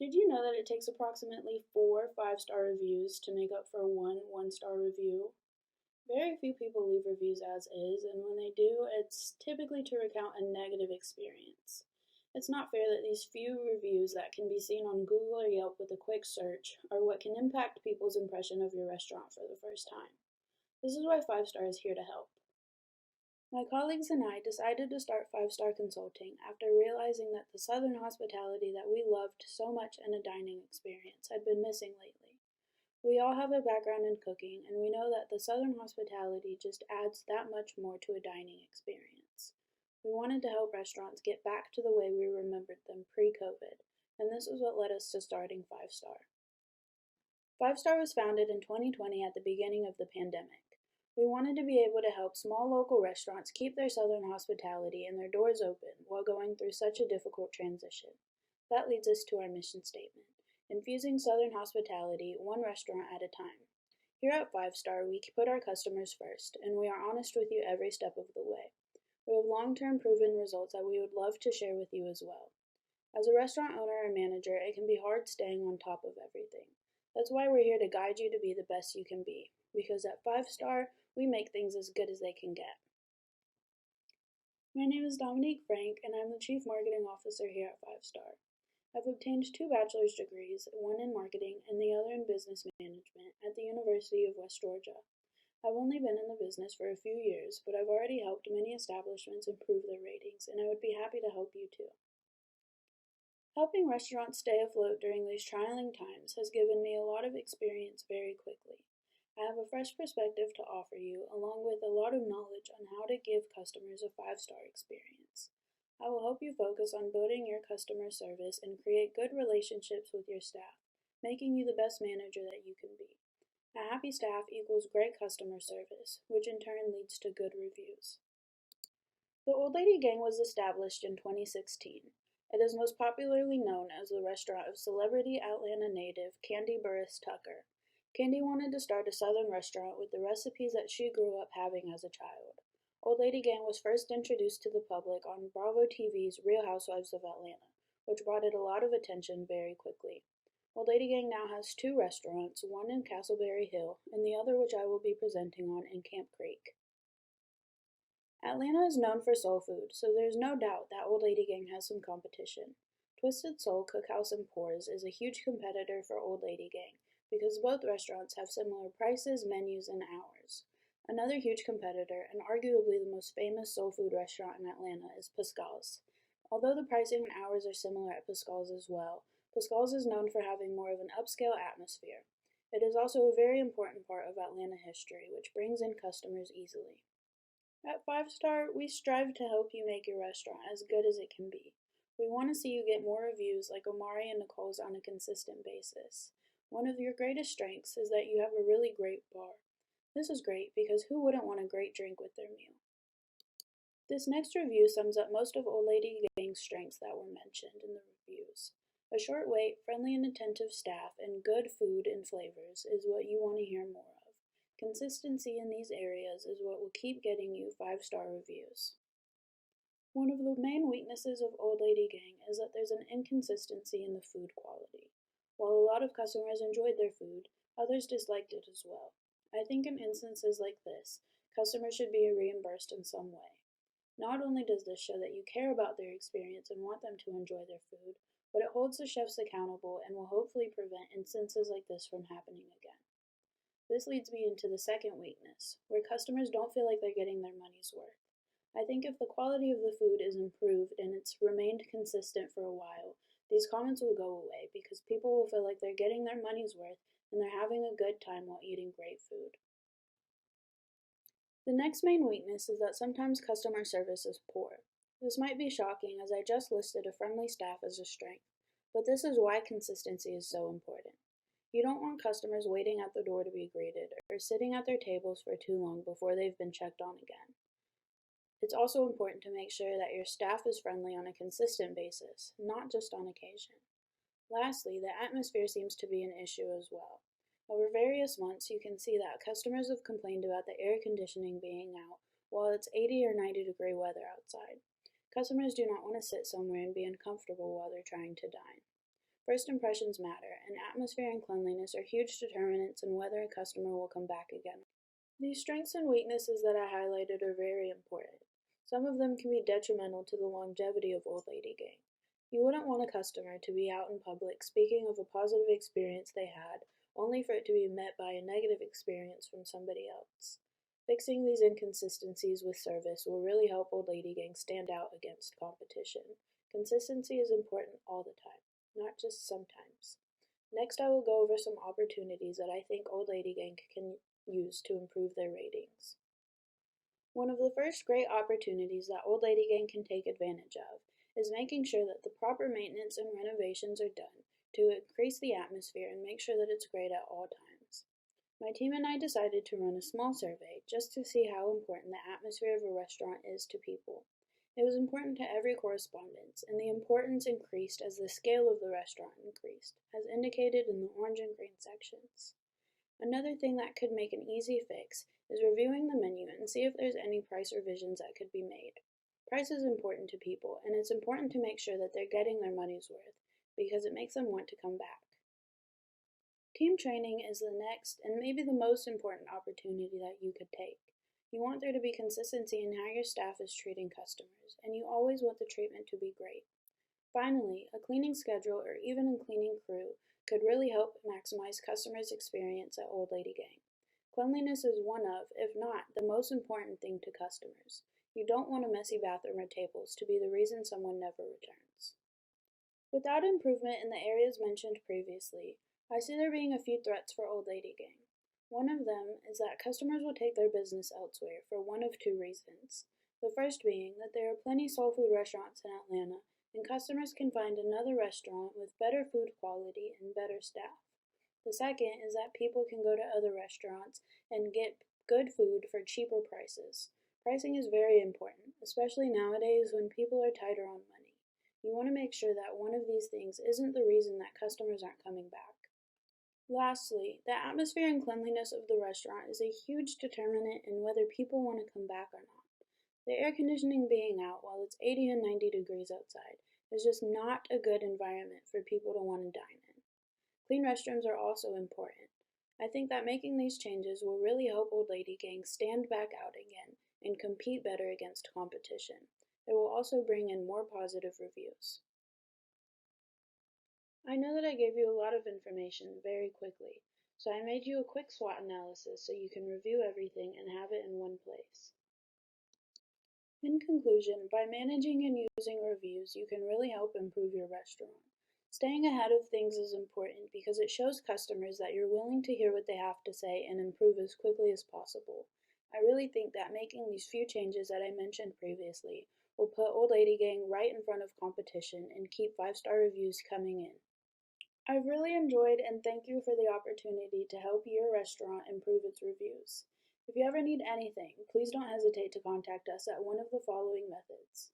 Did you know that it takes approximately 4 5-star reviews to make up for one 1-star review? Very few people leave reviews as is, and when they do, it's typically to recount a negative experience. It's not fair that these few reviews that can be seen on Google or Yelp with a quick search are what can impact people's impression of your restaurant for the first time. This is why 5 Star is here to help. My colleagues and I decided to start 5 Star Consulting after realizing that the Southern hospitality that we loved so much in a dining experience had been missing lately. We all have a background in cooking, and we know that the Southern hospitality just adds that much more to a dining experience. We wanted to help restaurants get back to the way we remembered them pre-COVID, and this is what led us to starting 5 Star. 5 Star was founded in 2020 at the beginning of the pandemic. We wanted to be able to help small local restaurants keep their Southern hospitality and their doors open while going through such a difficult transition. That leads us to our mission statement: infusing Southern hospitality one restaurant at a time. Here at 5 Star, we put our customers first, and we are honest with you every step of the way. We have long-term proven results that we would love to share with you as well. As a restaurant owner or manager, it can be hard staying on top of everything. That's why we're here to guide you to be the best you can be, because at 5 Star, we make things as good as they can get. My name is Dominique Frank, and I'm the Chief Marketing Officer here at 5 Star. I've obtained 2 bachelor's degrees, one in marketing and the other in business management, at the University of West Georgia. I've only been in the business for a few years, but I've already helped many establishments improve their ratings, and I would be happy to help you too. Helping restaurants stay afloat during these trying times has given me a lot of experience very quickly. I have a fresh perspective to offer you, along with a lot of knowledge on how to give customers a 5 Star experience. I will help you focus on building your customer service and create good relationships with your staff, making you the best manager that you can be. A happy staff equals great customer service, which in turn leads to good reviews. The Old Lady Gang was established in 2016. It is most popularly known as the restaurant of celebrity Atlanta native Candy Burris Tucker. Candy wanted to start a Southern restaurant with the recipes that she grew up having as a child. Old Lady Gang was first introduced to the public on Bravo TV's Real Housewives of Atlanta, which brought it a lot of attention very quickly. Old Lady Gang now has 2 restaurants, one in Castleberry Hill and the other which I will be presenting on in Camp Creek. Atlanta is known for soul food, so there's no doubt that Old Lady Gang has some competition. Twisted Soul Cookhouse and Pours is a huge competitor for Old Lady Gang because both restaurants have similar prices, menus, and hours. Another huge competitor, and arguably the most famous soul food restaurant in Atlanta, is Pascal's. Although the pricing and hours are similar at Pascal's as well, Pascal's is known for having more of an upscale atmosphere. It is also a very important part of Atlanta history, which brings in customers easily. At 5 Star, we strive to help you make your restaurant as good as it can be. We want to see you get more reviews like Omari and Nicole's on a consistent basis. One of your greatest strengths is that you have a really great bar. This is great because who wouldn't want a great drink with their meal? This next review sums up most of Old Lady Gang's strengths that were mentioned in the reviews. A short wait, friendly and attentive staff, and good food and flavors is what you want to hear more of. Consistency in these areas is what will keep getting you 5 Star reviews. One of the main weaknesses of Old Lady Gang is that there's an inconsistency in the food quality. While a lot of customers enjoyed their food, others disliked it as well. I think in instances like this, customers should be reimbursed in some way. Not only does this show that you care about their experience and want them to enjoy their food, but it holds the chefs accountable and will hopefully prevent instances like this from happening again. This leads me into the second weakness, where customers don't feel like they're getting their money's worth. I think if the quality of the food is improved and it's remained consistent for a while, these comments will go away because people will feel like they're getting their money's worth and they're having a good time while eating great food. The next main weakness is that sometimes customer service is poor. This might be shocking as I just listed a friendly staff as a strength, but this is why consistency is so important. You don't want customers waiting at the door to be greeted or sitting at their tables for too long before they've been checked on again. It's also important to make sure that your staff is friendly on a consistent basis, not just on occasion. Lastly, the atmosphere seems to be an issue as well. Over various months, you can see that customers have complained about the air conditioning being out while it's 80 or 90-degree weather outside. Customers do not want to sit somewhere and be uncomfortable while they're trying to dine. First impressions matter, and atmosphere and cleanliness are huge determinants in whether a customer will come back again. These strengths and weaknesses that I highlighted are very important. Some of them can be detrimental to the longevity of Old Lady Gang. You wouldn't want a customer to be out in public speaking of a positive experience they had, only for it to be met by a negative experience from somebody else. Fixing these inconsistencies with service will really help Old Lady Gang stand out against competition. Consistency is important all the time, not just sometimes. Next, I will go over some opportunities that I think Old Lady Gang can use to improve their ratings. One of the first great opportunities that Old Lady Gang can take advantage of is making sure that the proper maintenance and renovations are done to increase the atmosphere and make sure that it's great at all times. My team and I decided to run a small survey just to see how important the atmosphere of a restaurant is to people. It was important to every correspondence, and the importance increased as the scale of the restaurant increased, as indicated in the orange and green sections. Another thing that could make an easy fix is reviewing the menu and see if there's any price revisions that could be made. Price is important to people, and it's important to make sure that they're getting their money's worth, because it makes them want to come back. Team training is the next and maybe the most important opportunity that you could take. You want there to be consistency in how your staff is treating customers, and you always want the treatment to be great. Finally, a cleaning schedule or even a cleaning crew could really help maximize customers' experience at Old Lady Gang. Cleanliness is one of, if not, the most important thing to customers. You don't want a messy bathroom or tables to be the reason someone never returns. Without improvement in the areas mentioned previously, I see there being a few threats for Old Lady Gang. One of them is that customers will take their business elsewhere for one of two reasons. The first being that there are plenty soul food restaurants in Atlanta, and customers can find another restaurant with better food quality and better staff. The second is that people can go to other restaurants and get good food for cheaper prices. Pricing is very important, especially nowadays when people are tighter on money. You want to make sure that one of these things isn't the reason that customers aren't coming back. Lastly, the atmosphere and cleanliness of the restaurant is a huge determinant in whether people want to come back or not. The air conditioning being out while it's 80 and 90 degrees outside is just not a good environment for people to want to dine in. Clean restrooms are also important. I think that making these changes will really help Old Lady Gang stand back out again and compete better against competition. It will also bring in more positive reviews. I know that I gave you a lot of information very quickly, so I made you a quick SWOT analysis so you can review everything and have it in one place. In conclusion, by managing and using reviews, you can really help improve your restaurant. Staying ahead of things is important because it shows customers that you're willing to hear what they have to say and improve as quickly as possible. I really think that making these few changes that I mentioned previously will put Old Lady Gang right in front of competition and keep 5-star reviews coming in. I've really enjoyed and thank you for the opportunity to help your restaurant improve its reviews. If you ever need anything, please don't hesitate to contact us at one of the following methods.